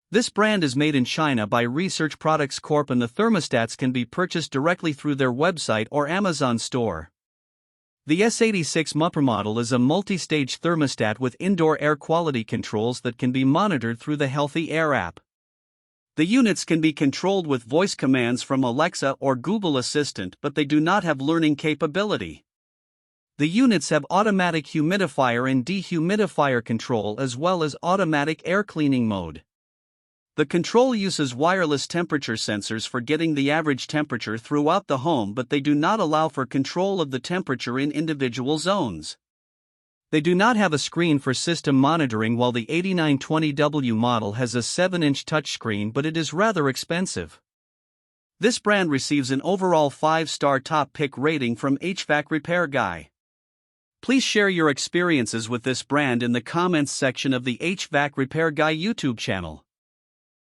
This brand is made in China by Research Products Corp, and the thermostats can be purchased directly through their website or Amazon store. The S86 Mupper model is a multi-stage thermostat with indoor air quality controls that can be monitored through the HvacRepairGuy app. The units can be controlled with voice commands from Alexa or Google Assistant, but they do not have learning capability. The units have automatic humidifier and dehumidifier control as well as automatic air cleaning mode. The control uses wireless temperature sensors for getting the average temperature throughout the home, but they do not allow for control of the temperature in individual zones. They do not have a screen for system monitoring, while the 8920W model has a 7-inch touchscreen, but it is rather expensive. This brand receives an overall 5-star top pick rating from HvacRepairGuy. Please share your experiences with this brand in the comments section of the HvacRepairGuy YouTube channel.